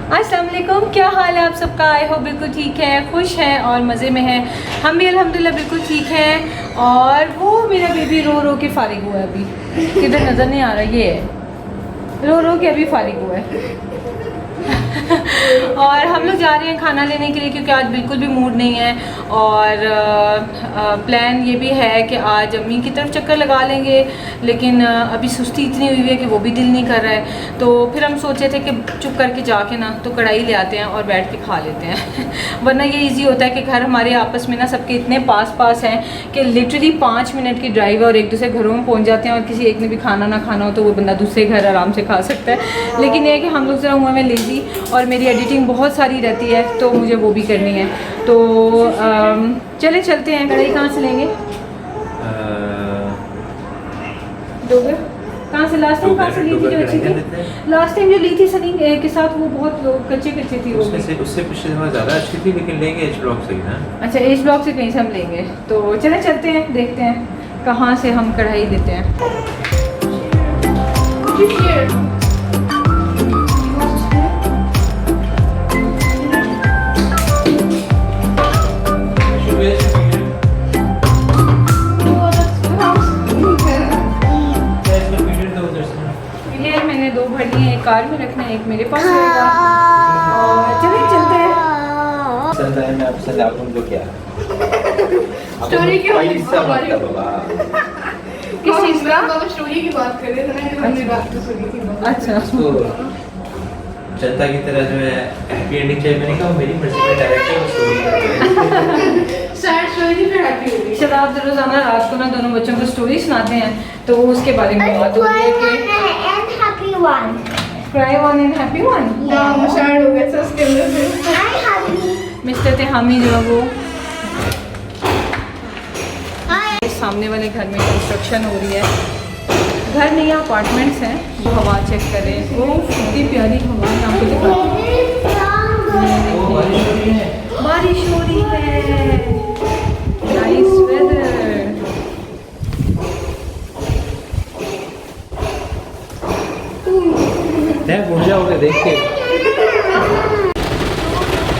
अस्सलाम वालेकुम, क्या हाल है आप सबका? आई हो बिल्कुल ठीक है, खुश हैं और मज़े में हैं। हम भी अल्हम्दुलिल्लाह बिल्कुल ठीक हैं। और वो मेरा बेबी रो रो के फारिग हुआ है अभी, किधर नज़र नहीं आ रहा, ये है रो रो के अभी फारिग हुआ है। और हम लोग जा रहे हैं खाना लेने के लिए क्योंकि आज बिल्कुल भी मूड नहीं है। और प्लान ये भी है कि आज अम्मी की तरफ चक्कर लगा लेंगे, लेकिन अभी सुस्ती इतनी हुई है कि वो भी दिल नहीं कर रहा है। तो फिर हम सोचे थे कि चुप करके जाके ना तो कढ़ाई ले आते हैं और बैठ के खा लेते हैं। वरना ये इजी होता है कि घर हमारे आपस में ना सबके इतने पास पास हैं कि लिटरली 5 मिनट की ड्राइव है और एक दूसरे घरों में पहुँच जाते हैं। और किसी एक ने भी खाना ना खाना हो तो वो बंदा दूसरे घर आराम से खा सकता है। लेकिन ये है कि हम लोग ज़रा हुए में लेज़ी और मेरी एडिटिंग बहुत सारी रहती है तो मुझे वो भी करनी है। तो चले चलते हैं। कढ़ाई कहाँ से लेंगे? डोगर कहाँ से? लास्ट टाइम कहाँ से ली थी जो अच्छी थी? लास्ट टाइम जो ली थी सनी के साथ वो बहुत कच्चे कच्चे थी। वो उससे पिछले दफा ज़्यादा अच्छी थी, लेकिन लेंगे एच ब्लॉक से ही ना। अच्छा, एच ब्लॉक से कहीं से हम लेंगे। तो चले चलते हैं, देखते हैं कहाँ से हम कढ़ाई लेते हैं। मैंने 2 भर लिए, एक कार में रखना है, एक मेरे पास रहेगा। और चले चलते हैं। आप उनको क्या स्टोरी की किस चीज़ का? बाबा स्टोरी की बात कर रहे थे ना, हमने रात को सुनी थी बाबा। अच्छा, जनता की तरह जो है हैप्पी एंडिंग चाहिए। मैंने कहा मेरी मर्जी का डायरेक्टर स्टोरी सैड स्टोरी थी फिर हैप्पी होगी। शबाब रोज़ाना रात को ना दोनों बच्चों को स्टोरी सुनाते हैं तो उसके बारे में बात हो रही है कि cry one and happy one. हाँ, सैड हो गया था उसके अंदर से। मिस्टर तेहामी जो है वो सामने वाले घर में कंस्ट्रक्शन हो रही है। घर नहीं, अपार्टमेंट्स हैं। वो हवा चेक करें, वो कितनी प्यारी हवा है। आपको दिखा, बारिश हो रही है, नाइस वेदर। भूल जाओगे देख के।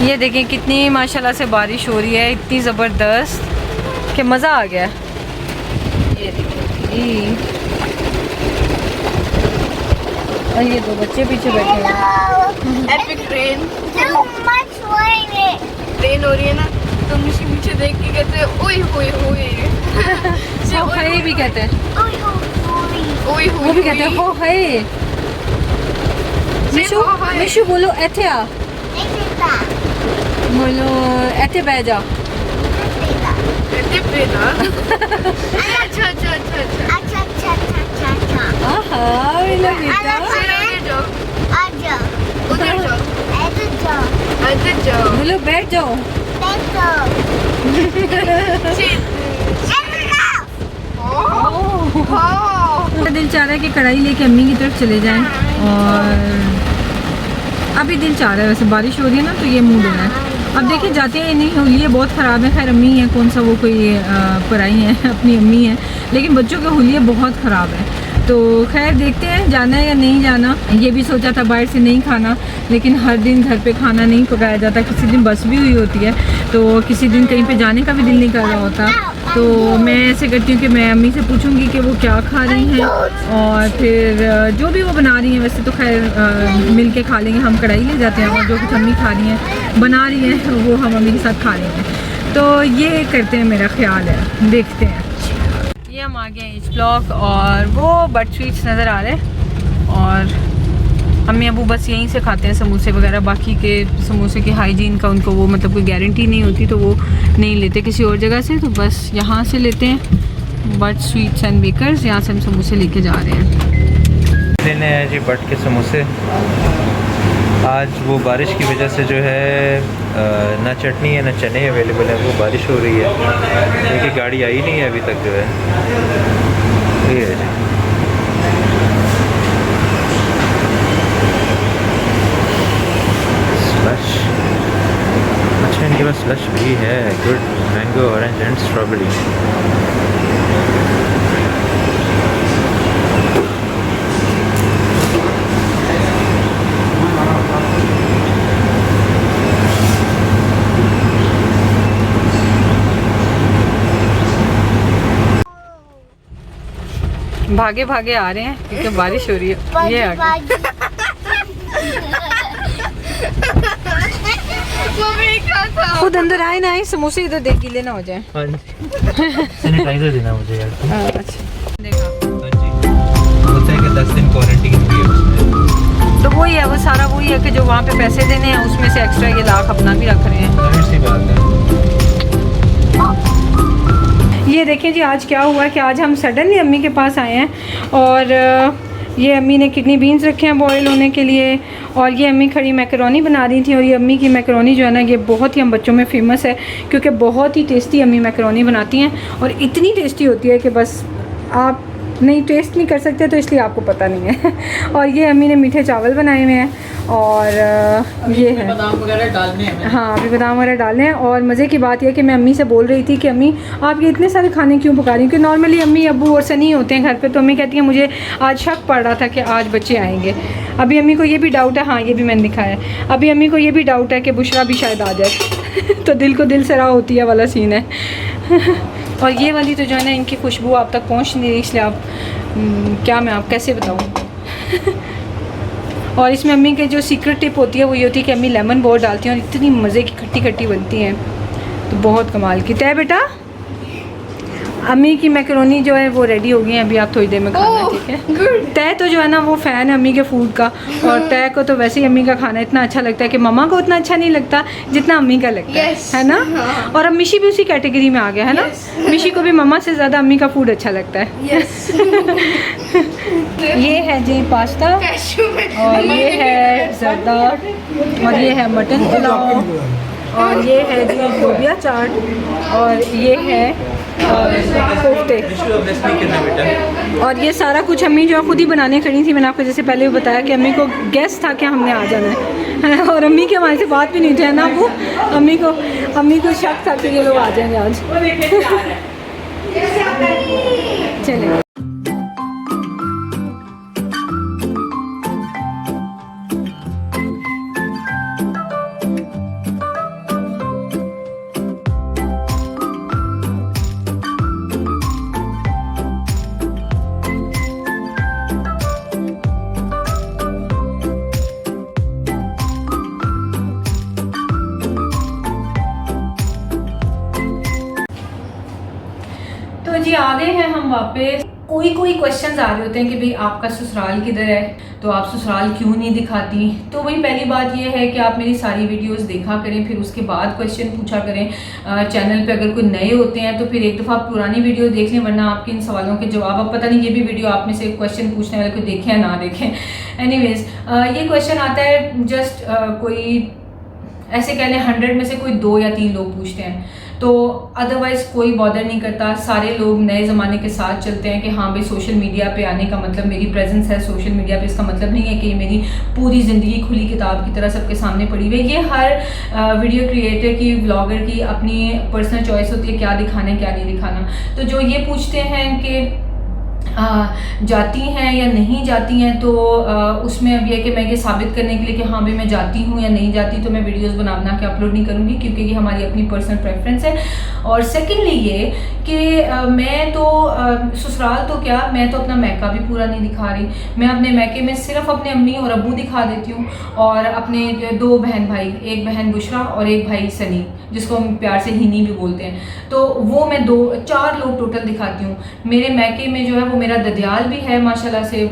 ये देखें कितनी माशाल्लाह से बारिश हो रही है, इतनी ज़बरदस्त कि मज़ा आ गया। ये देखिए, और ये 2 बच्चे पीछे बैठे हैं। एपिक रेन रेन हो रही है ना, तो मुझे पीछे देख के कहते हैं ओए होए होए। हो हाय भी कहते हैं, ओए होए वो भी कहते हैं हो हाय। मिशु मिशु बोलो ऐथे आ, बोलो ऐथे बह जा। अच्छा अच्छा अच्छा अच्छा। आहा मेरा बेटा, उधर जाओ, इधर जाओ। बोलो बैठ जाओ। मेरा दिल चाह रहा है कि कढ़ाई लेके अम्मी की तरफ चले जाएं। और अभी दिल चाह रहा है, वैसे बारिश हो रही है ना तो ये मूड है। अब देखिए जाते हैं नहीं, हुलिये बहुत ख़राब है। खैर अम्मी है, कौन सा वो कोई पराई है, अपनी अम्मी है, लेकिन बच्चों के हुलिये बहुत ख़राब है। तो खैर देखते हैं जाना है या नहीं जाना। ये भी सोचा था बाहर से नहीं खाना, लेकिन हर दिन घर पे खाना नहीं पकाया जाता। किसी दिन बस भी हुई होती है तो किसी दिन कहीं पे जाने का भी दिल नहीं कर रहा होता। तो मैं ऐसे करती हूँ कि मैं अम्मी से पूछूंगी कि वो क्या खा रही हैं और फिर जो भी वो बना रही हैं, वैसे तो खैर मिल के खा लेंगे। हम कढ़ाई ले जाते हैं और जो कुछ अम्मी खा रही हैं बना रही हैं वो हम अम्मी के साथ खा लेंगे। तो ये करते हैं, मेरा ख्याल है, देखते हैं। ये हम आ गए हैं एच ब्लॉक और वो बट स्वीट्स नज़र आ रहे हैं। और अम्मी अबू बस यहीं से खाते हैं समोसे वगैरह। बाकी के समोसे की हाइजीन का उनको वो मतलब कोई गारंटी नहीं होती तो वो नहीं लेते किसी और जगह से, तो बस यहाँ से लेते हैं। बट स्वीट्स एंड बेकर्स, यहाँ से हम समोसे लेके जा रहे हैं। लेने हैं जी बट के समोसे। आज वो बारिश की वजह से जो है ना चटनी है ना चने अवेलेबल है, वो बारिश हो रही है क्योंकि गाड़ी आई नहीं है अभी तक जो है। ये है जी स्लश। अच्छा इनके पास स्लश भी है, good. Mango, orange and strawberry. भागे भागे आ रहे हैं क्योंकि बारिश हो रही है। ये आ गए। मम्मी क्या था? खुद अंदर आए ना आए, समोसे इधर देख गीले ना हो जाए। सैनिटाइजर देना मुझे यार। अच्छा देखा होता है कि 10 दिन क्वारंटीन भी है उसमें। तो वही है, वो सारा वही है कि जो वहाँ पे पैसे देने हैं उसमें से एक्स्ट्रा ये लाख अपना भी रख रहे हैं। जाहिर सी बात है। ये देखें जी आज क्या हुआ कि आज हम सडनली अम्मी के पास आए हैं और ये अम्मी ने किडनी बीन्स रखे हैं बॉयल होने के लिए, और ये अम्मी खड़ी मैकरोनी बना रही थी। और ये अम्मी की मैकरोनी जो है ना ये बहुत ही हम बच्चों में फ़ेमस है क्योंकि बहुत ही टेस्टी अम्मी मैकरोनी बनाती हैं और इतनी टेस्टी होती है कि बस आप नहीं टेस्ट नहीं कर सकते, तो इसलिए आपको पता नहीं है। और ये अम्मी ने मीठे चावल बनाए हुए हैं और ये है बादाम वगैरह डालने हैं। हाँ अभी बादाम वगैरह डालने हैं। और मज़े की बात यह कि मैं अम्मी से बोल रही थी कि अम्मी आप ये इतने सारे खाने क्यों पका रही हैं, क्योंकि नॉर्मली अम्मी अब्बू और सनी होते हैं घर पे, तो अम्मी कहती हैं मुझे आज शक पड़ रहा था कि आज बच्चे आएंगे। अभी अम्मी को ये भी डाउट है, हाँ ये भी मैंने दिखाया है, अभी अम्मी को ये भी डाउट है कि बुशरा भी शायद आ जाए। तो दिल को दिल से राह होती है वाला सीन है। और ये वाली तो जो है ना इनकी खुशबू आप तक पहुँच नहीं रही, इसलिए आप क्या मैं आप कैसे बताऊँ। और इसमें अम्मी के जो सीक्रेट टिप होती है वो ये होती है कि अम्मी लेमन बहुत डालती हैं और इतनी मज़े की खट्टी खट्टी बनती हैं, तो बहुत कमाल की। तय बेटा अम्मी की मैकरोनी जो है वो रेडी हो गई है, अभी आप थोड़ी देर में खाना, ठीक है। तय तो जो है ना वो फ़ैन है अम्मी के फूड का, और तय को तो वैसे ही अम्मी का खाना इतना अच्छा लगता है कि मम्मा को उतना अच्छा नहीं लगता जितना अम्मी का लगता है ना। और अब मिशी भी उसी कैटेगरी में आ गया है ना। मिशी को भी मम्मा से ज़्यादा अम्मी का फूड अच्छा लगता है। ये है जी पास्ता, और ये है जर्दा, और ये है मटन पुलाव, और ये है जी लोबिया चाट, और ये है कोफ्ते। और ये सारा कुछ अम्मी जो खुद ही बनाने खड़ी थी। मैंने आपको जैसे पहले भी बताया कि अम्मी को गेस्ट था कि हमने आ जाना है, और अम्मी के हमारे से बात भी नहीं थे ना, वो अम्मी को शक था कि ये लोग आ जाएंगे आज। चले तो जी आ गए हैं हम वापस। कोई क्वेश्चंस आ रहे होते हैं कि भाई आपका ससुराल किधर है, तो आप ससुराल क्यों नहीं दिखाती। तो वही पहली बात ये है कि आप मेरी सारी वीडियोस देखा करें, फिर उसके बाद क्वेश्चन पूछा करें। चैनल पे अगर कोई नए होते हैं तो फिर एक दफ़ा पुरानी वीडियो देख लें, वरना आपके इन सवालों के जवाब अब पता नहीं ये भी वीडियो आप में से क्वेश्चन पूछने वाले कोई देखें या ना देखें। एनीवेज ये क्वेश्चन आता है जस्ट कोई ऐसे कह लें 100 में से कोई 2 या 3 लोग पूछते हैं, तो अदरवाइज़ कोई बॉदर नहीं करता। सारे लोग नए ज़माने के साथ चलते हैं कि हाँ भाई सोशल मीडिया पे आने का मतलब मेरी प्रेजेंस है सोशल मीडिया पे, इसका मतलब नहीं है कि मेरी पूरी ज़िंदगी खुली किताब की तरह सबके सामने पड़ी हुई है। ये हर वीडियो क्रिएटर की, व्लॉगर की अपनी पर्सनल चॉइस होती है क्या दिखाना है क्या नहीं दिखाना। तो जो ये पूछते हैं कि जाती हैं या नहीं जाती हैं, तो उसमें अब यह कि मैं ये साबित करने के लिए कि हाँ भाई मैं जाती हूँ या नहीं जाती, तो मैं वीडियोस बना के अपलोड नहीं करूँगी, क्योंकि ये हमारी अपनी पर्सनल प्रेफरेंस है। और सेकेंडली ये कि मैं तो ससुराल तो क्या, मैं तो अपना मैका भी पूरा नहीं दिखा रही। मैं अपने मैके में सिर्फ अपने अम्मी और अब्बू दिखा देती हूँ, और अपने 2 बहन भाई, एक बहन बुशरा और एक भाई सनी, जिसको हम प्यार से हिनी भी बोलते हैं, तो वो मैं 4 लोग टोटल दिखाती हूँ। मेरे मैके में जो है वो मेरा ददियाल भी है माशाल्लाह से,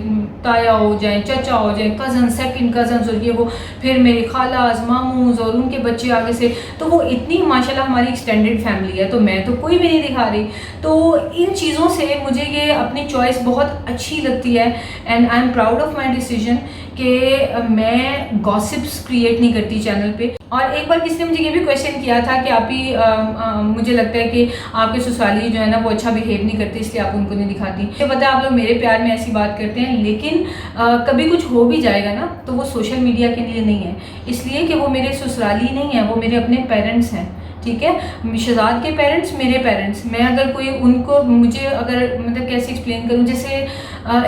ताया हो जाए, चचा हो जाए, कज़न, सेकंड कज़न्स और ये वो, फिर मेरे खालास, मामूज और उनके बच्चे आगे से, तो वो इतनी माशाल्लाह हमारी एक्सटेंडेड फैमिली है। तो मैं तो कोई भी नहीं दिखा रही। तो इन चीज़ों से मुझे ये अपनी चॉइस बहुत अच्छी लगती है, and I am proud of my decision कि मैं गॉसिप्स क्रिएट नहीं करती चैनल पे। और एक बार किसी ने मुझे ये भी क्वेश्चन किया था कि आप ही मुझे लगता है कि आपके ससुराली जो है ना वो अच्छा बिहेव नहीं करते, इसलिए आप उनको नहीं दिखाती। ये पता है आप लोग मेरे प्यार में ऐसी बात करते हैं, लेकिन कभी कुछ हो भी जाएगा ना तो वो सोशल मीडिया के लिए नहीं है, इसलिए कि वो मेरे ससुराली नहीं है, वो मेरे अपने पेरेंट्स हैं। ठीक है, शहजाद के पेरेंट्स मेरे पेरेंट्स, मैं अगर कोई उनको मुझे अगर मतलब कैसे एक्सप्लेन करूँ, जैसे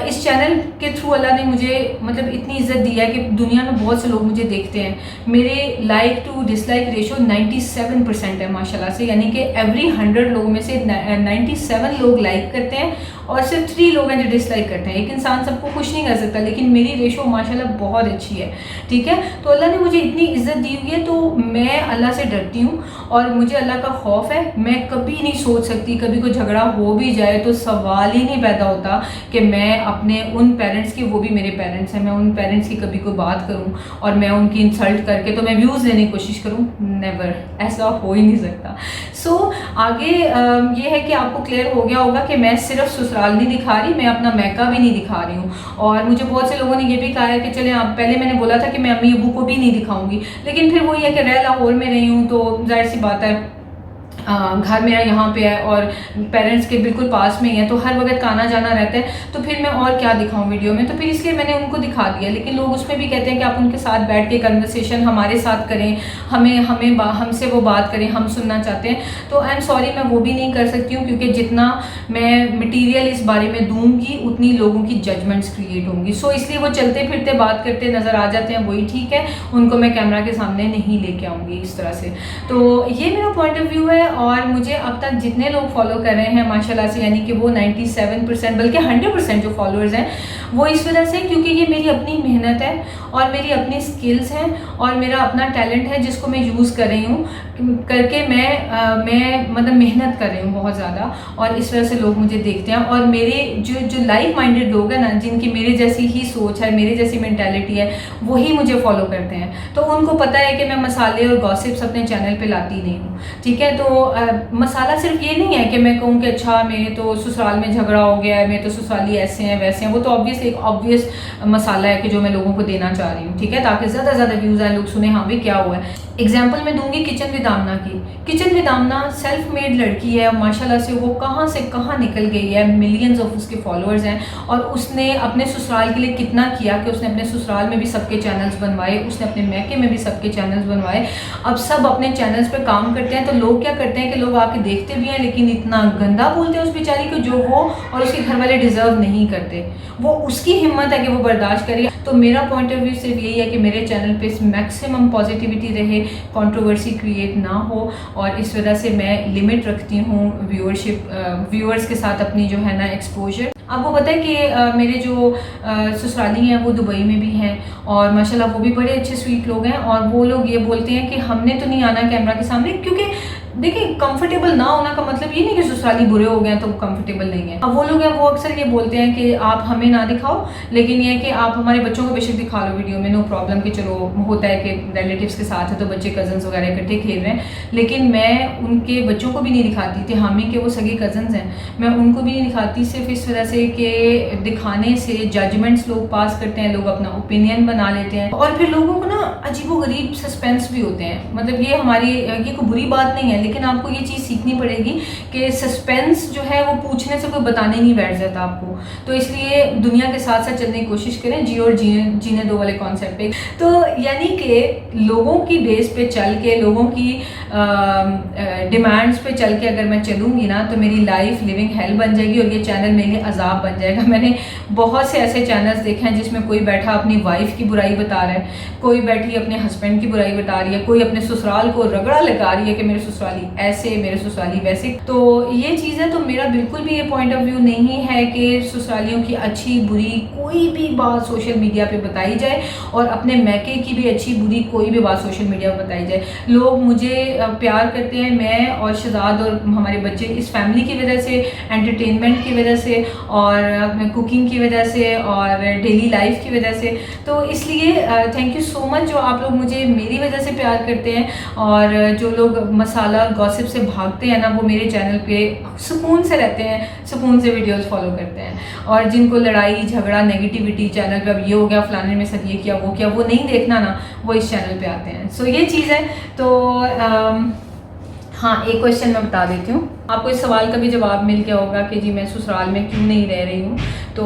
इस चैनल के थ्रू अल्लाह ने मुझे मतलब इतनी इज्जत दी है कि दुनिया में बहुत से लोग मुझे देखते हैं। मेरे लाइक टू डिसलाइक रेशो 97% है माशाल्लाह से, यानी कि एवरी 100 लोगों में से 97 लोग लाइक करते हैं और सिर्फ 3 लोग हैं जो डिसलाइक करते हैं। एक इंसान सबको खुश नहीं कर सकता, लेकिन मेरी रेशो माशाल्लाह बहुत अच्छी है, ठीक है। तो अल्लाह ने मुझे इतनी इज्जत दी हुई है, तो मैं अल्लाह से डरती हूँ और मुझे अल्लाह का खौफ है। मैं कभी नहीं सोच सकती, कभी कोई झगड़ा हो भी जाए तो सवाल ही नहीं पैदा होता कि मैं अपने उन पेरेंट्स की, वो भी मेरे पेरेंट्स हैं, मैं उन पेरेंट्स की कभी कोई बात करूं और मैं उनकी इंसल्ट करके तो मैं व्यूज़ लेने की कोशिश करूं। नेवर, ऐसा हो ही नहीं सकता। सो आगे ये है कि आपको क्लियर हो गया होगा कि मैं सिर्फ ससुराल नहीं दिखा रही, मैं अपना मैका भी नहीं दिखा रही हूँ। और मुझे बहुत से लोगों ने ये भी कहा है कि चले आप, पहले मैंने बोला था कि मैं अम्मी अबू को भी नहीं दिखाऊंगी, लेकिन फिर वही है कि रह लाहौर में रही हूँ तो जाहिर सी बात है घर मेरा यहाँ पे है और पेरेंट्स के बिल्कुल पास में ही है, तो हर वक्त आना जाना रहता है, तो फिर मैं और क्या दिखाऊं वीडियो में। तो फिर इसलिए मैंने उनको दिखा दिया। लेकिन लोग उसमें भी कहते हैं कि आप उनके साथ बैठ के कन्वर्सेशन हमारे साथ करें, हमसे वो बात करें, हम सुनना चाहते हैं। तो आई एम सॉरी, मैं वो भी नहीं कर सकती हूँ, क्योंकि जितना मैं मटीरियल इस बारे में दूंगी उतनी लोगों की जजमेंट्स क्रिएट होंगी। सो इसलिए वो चलते फिरते बात करते नज़र आ जाते हैं, वही ठीक है, उनको मैं कैमरा के सामने नहीं लेके आऊँगी इस तरह से। तो ये मेरा पॉइंट ऑफ व्यू है। और मुझे अब तक जितने लोग फॉलो कर रहे हैं माशाल्लाह से, यानी कि वो 97% बल्कि 100% जो फॉलोअर्स हैं वो इस वजह से क्योंकि ये मेरी अपनी मेहनत है और मेरी अपनी स्किल्स हैं और मेरा अपना टैलेंट है जिसको मैं यूज़ कर रही हूँ करके मैं मतलब मेहनत कर रही हूँ बहुत ज़्यादा, और इस वजह से लोग मुझे देखते हैं। और मेरे जो लाइक माइंडेड लोग हैं ना, जिनकी मेरे जैसी ही सोच है, मेरे जैसी मेंटालिटी है, वही मुझे फॉलो करते हैं। तो उनको पता है कि मैं मसाले और गॉसिप्स अपने चैनल पे लाती नहीं हूँ, ठीक है। तो मसाला सिर्फ ये नहीं है कि मैं कहूँ कि अच्छा मेरे तो ससुराल में झगड़ा हो गया है, मेरे तो ससुराली ऐसे हैं वैसे हैं, वो तो ऑब्वियसली एक ऑब्वियस मसाला है कि जो मैं लोगों को देना चाह रही हूँ, ठीक है, ताकि ज़्यादा से ज़्यादा व्यूज़ आए, लोग सुने हाँ भी क्या हुआ है। एग्जाम्पल मैं दूंगी किचन विद आमना की। Kitchen with Aamna self made लड़की है माशाल्लाह से, वो कहाँ से कहाँ निकल गई है, मिलियंस ऑफ उसके फॉलोअर्स हैं, और उसने अपने ससुराल के लिए कितना किया कि उसने अपने ससुराल में भी सबके चैनल्स बनवाए, उसने अपने मैके में भी सबके चैनल्स बनवाए। अब सब अपने चैनल्स पर काम करते हैं, तो लोग क्या करते हैं कि लोग आके देखते भी हैं, लेकिन इतना गंदा बोलते हैं उस बेचारी को जो वो और उसके घर वाले डिजर्व नहीं करते। वो उसकी हिम्मत है कि वो बर्दाश्त करे। तो मेरा पॉइंट ऑफ व्यू सिर्फ यही है कि मेरे चैनल पे मैक्सिमम पॉजिटिविटी रहे, कंट्रोवर्सी क्रिएट ना हो, और इस वजह से मैं लिमिट रखती हूँ व्यूअर्स के साथ अपनी जो है ना एक्सपोजर। आपको पता है कि मेरे जो ससुराली हैं वो दुबई में भी हैं और माशाल्लाह वो भी बड़े अच्छे स्वीट लोग हैं, और वो लोग ये बोलते हैं कि हमने तो नहीं आना कैमरा के सामने, क्योंकि देखिए कंफर्टेबल ना होना का मतलब ये नहीं कि ससुराली बुरे हो गए हैं तो वो कंफर्टेबल नहीं है। अब वो लोग हैं वो अक्सर ये बोलते हैं कि आप हमें ना दिखाओ, लेकिन ये है कि आप हमारे बच्चों को बेशक दिखा लो वीडियो में, नो प्रॉब्लम, कि चलो होता है कि रिलेटिव्स के साथ है तो बच्चे कजन्स वगैरह इकट्ठे खेल रहे हैं, लेकिन मैं उनके बच्चों को भी नहीं दिखाती थी, हामी के वो सगे कजन्स हैं, मैं उनको भी नहीं दिखाती, सिर्फ इस वजह से कि दिखाने से जजमेंट्स लोग पास करते हैं, लोग अपना ओपिनियन बना लेते हैं, और फिर लोगों को ना अजीबोगरीब सस्पेंस भी होते हैं। मतलब ये कोई बुरी बात नहीं है, लेकिन आपको ये चीज़ सीखनी पड़ेगी कि सस्पेंस जो है वो पूछने से कोई बताने नहीं बैठ जाता आपको। तो इसलिए दुनिया के साथ साथ चलने की कोशिश करें, जियो और जीने दो वाले कॉन्सेप्ट पे। तो यानी कि लोगों की बेस पे चल के, लोगों की डिमांड्स पे चल के अगर मैं चलूँगी ना तो मेरी लाइफ लिविंग हेल बन जाएगी और ये चैनल मेरे लिए अजाब बन जाएगा। मैंने बहुत से ऐसे चैनल्स देखे हैं जिसमें कोई बैठा अपनी वाइफ की बुराई बता रहा है, कोई बैठी अपने हस्बैंड की बुराई बता रही है, कोई अपने ससुराल को रगड़ा लगा रही है कि मेरे ससुराली ऐसे, मेरे ससुराली वैसे। तो ये चीज़ है, तो मेरा बिल्कुल भी ये पॉइंट ऑफ व्यू नहीं है कि ससुरालियों की अच्छी बुरी कोई भी बात सोशल मीडिया पे बताई जाए और अपने मैके की भी अच्छी बुरी कोई भी बात सोशल मीडिया पर बताई जाए। लोग मुझे प्यार करते हैं, मैं और शहजाद और हमारे बच्चे इस फैमिली की वजह से, एंटरटेनमेंट की वजह से और कुकिंग की वजह से और डेली लाइफ की वजह से। तो इसलिए थैंक यू सो मच जो आप लोग मुझे मेरी वजह से प्यार करते हैं, और जो लोग मसाला और गॉसिप से भागते हैं ना वो मेरे चैनल पे सुकून से रहते हैं, सुकून से वीडियोस फॉलो करते हैं, और जिनको लड़ाई झगड़ा नेगेटिविटी चैनल पे अब ये हो गया फलाने में सब ये किया वो किया वो नहीं देखना ना, वो इस चैनल पे आते हैं। सो ये चीज़ है। तो हाँ, एक क्वेश्चन मैं बता देती हूँ आपको, इस सवाल का भी जवाब मिल गया होगा कि जी मैं ससुराल में क्यों नहीं रह रही हूँ। तो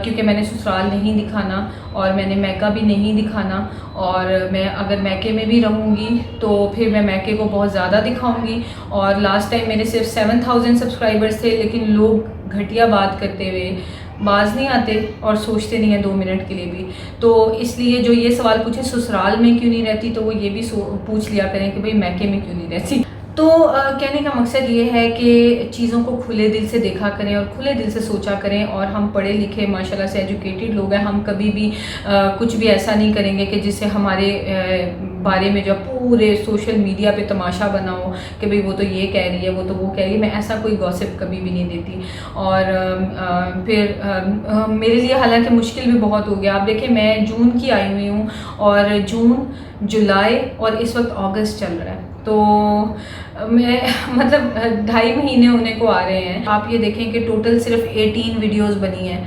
क्योंकि मैंने ससुराल नहीं दिखाना और मैंने मैका भी नहीं दिखाना, और मैं अगर मैके में भी रहूँगी तो फिर मैं मैके को बहुत ज़्यादा दिखाऊँगी। और लास्ट टाइम मेरे सिर्फ 7000 सब्सक्राइबर्स थे, लेकिन लोग घटिया बात करते हुए बाज नहीं आते और सोचते नहीं हैं 2 मिनट के लिए भी। तो इसलिए जो ये सवाल पूछे ससुराल में क्यों नहीं रहती, तो वो ये भी पूछ लिया करें कि भाई मैके में क्यों नहीं रहती। तो कहने का मकसद ये है कि चीज़ों को खुले दिल से देखा करें और खुले दिल से सोचा करें। और हम पढ़े लिखे माशाल्लाह से एजुकेटेड लोग हैं, हम कभी भी कुछ भी ऐसा नहीं करेंगे कि जिससे हमारे बारे में जो पूरे सोशल मीडिया पे तमाशा बना हो कि भाई वो तो ये कह रही है, वो तो वो कह रही है। मैं ऐसा कोई गॉसिप कभी भी नहीं देती। और फिर मेरे लिए हालांकि मुश्किल भी बहुत हो गया। आप देखें मैं जून की आई हुई हूँ और जून, जुलाई और इस वक्त अगस्त चल रहा है, तो मैं मतलब 2.5 महीने होने को आ रहे हैं। आप ये देखें कि टोटल सिर्फ 18 वीडियोस बनी हैं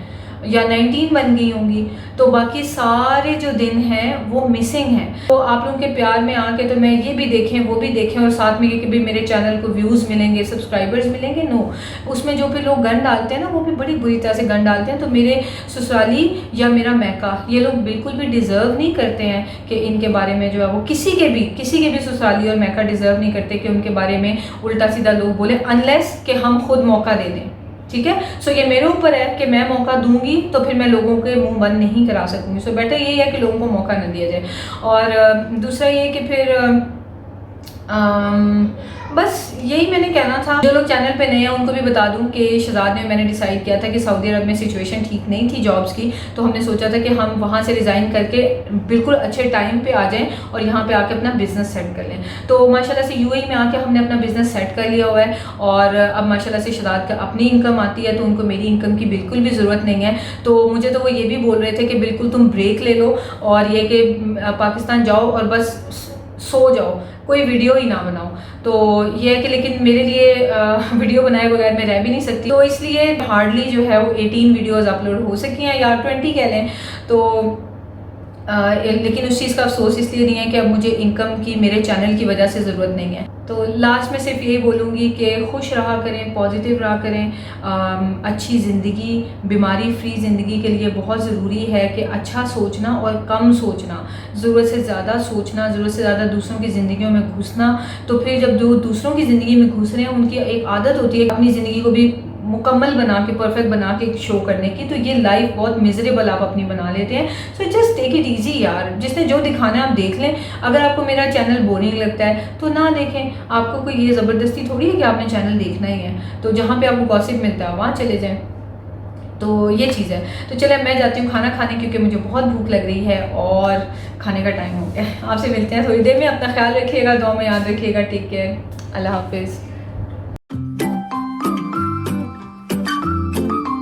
या 19 बन गई होंगी, तो बाकी सारे जो दिन हैं वो मिसिंग हैं। तो आप लोगों के प्यार में आके तो मैं ये भी देखें वो भी देखें और साथ में ये कि भाई मेरे चैनल को व्यूज़ मिलेंगे, सब्सक्राइबर्स मिलेंगे, नो, उसमें जो फिर लोग गन डालते हैं ना वो भी बड़ी बुरी तरह से गन डालते हैं। तो मेरे ससुराली या मेरा मैका ये लोग बिल्कुल भी डिज़र्व नहीं करते हैं कि इनके बारे में जो है वो किसी के भी ससुराली और मैका डिज़र्व नहीं करते कि उनके बारे में उल्टा सीधा लोग बोले, अनलेस कि हम खुद मौका दे दें। ठीक है, सो ये मेरे ऊपर है कि मैं मौका दूंगी तो फिर मैं लोगों के मुंह बंद नहीं करा सकूंगी। सो बेटर यही है कि लोगों को मौका न दिया जाए। और दूसरा ये कि फिर बस यही मैंने कहना था। जो लोग चैनल पे नए हैं उनको भी बता दूं कि शहजाद में मैंने डिसाइड किया था कि सऊदी अरब में सिचुएशन ठीक नहीं थी जॉब्स की, तो हमने सोचा था कि हम वहाँ से रिज़ाइन करके बिल्कुल अच्छे टाइम पे आ जाएं और यहाँ पे आके अपना बिज़नेस सेट कर लें। तो माशाल्लाह से यूएई में आके हमने अपना बिज़नेस सेट कर लिया हुआ है और अब माशाल्लाह से शहजाद का अपनी इनकम आती है, तो उनको मेरी इनकम की बिल्कुल भी ज़रूरत नहीं है। तो मुझे तो वो ये भी बोल रहे थे कि बिल्कुल तुम ब्रेक ले लो और ये कि पाकिस्तान जाओ और बस सो जाओ, कोई वीडियो ही ना बनाओ। तो ये है कि लेकिन मेरे लिए वीडियो बनाए बगैर मैं रह भी नहीं सकती, तो इसलिए हार्डली जो है वो 18 वीडियोस अपलोड हो सकी हैं या 20 कह लें। तो लेकिन उस चीज़ का अफसोस इसलिए नहीं है कि अब मुझे इनकम की मेरे चैनल की वजह से ज़रूरत नहीं है। तो लास्ट में सिर्फ यही बोलूँगी कि खुश रहा करें, पॉजिटिव रहा करें। अच्छी ज़िंदगी, बीमारी फ्री ज़िंदगी के लिए बहुत ज़रूरी है कि अच्छा सोचना और कम सोचना, ज़रूरत से ज़्यादा सोचना, ज़रूरत से ज़्यादा दूसरों की ज़िंदगियों में घुसना। तो फिर जब जो दूसरों की ज़िंदगी में घुस रहे हैं उनकी एक आदत होती है अपनी ज़िंदगी को भी मुकम्मल बना के, परफेक्ट बना के शो करने की, तो ये लाइफ बहुत मिजरेबल आप अपनी बना लेते हैं। So just take it easy यार, जिसने जो दिखाना है आप देख लें। अगर आपको मेरा चैनल बोरिंग लगता है तो ना देखें, आपको कोई ये ज़बरदस्ती थोड़ी है कि आपने चैनल देखना ही है। तो जहाँ पे आपको गॉसिप मिलता है वहाँ चले जाएँ। तो ये चीज़ है। तो चले मैं जाती हूँ खाना खाने, क्योंकि मुझे बहुत भूख लग रही है और खाने का टाइम हो गया। आपसे मिलते हैं थोड़ी देर में। अपना ख्याल रखिएगा, दुआ में याद रखिएगा। टेक केयर, अल्लाह हाफिज़।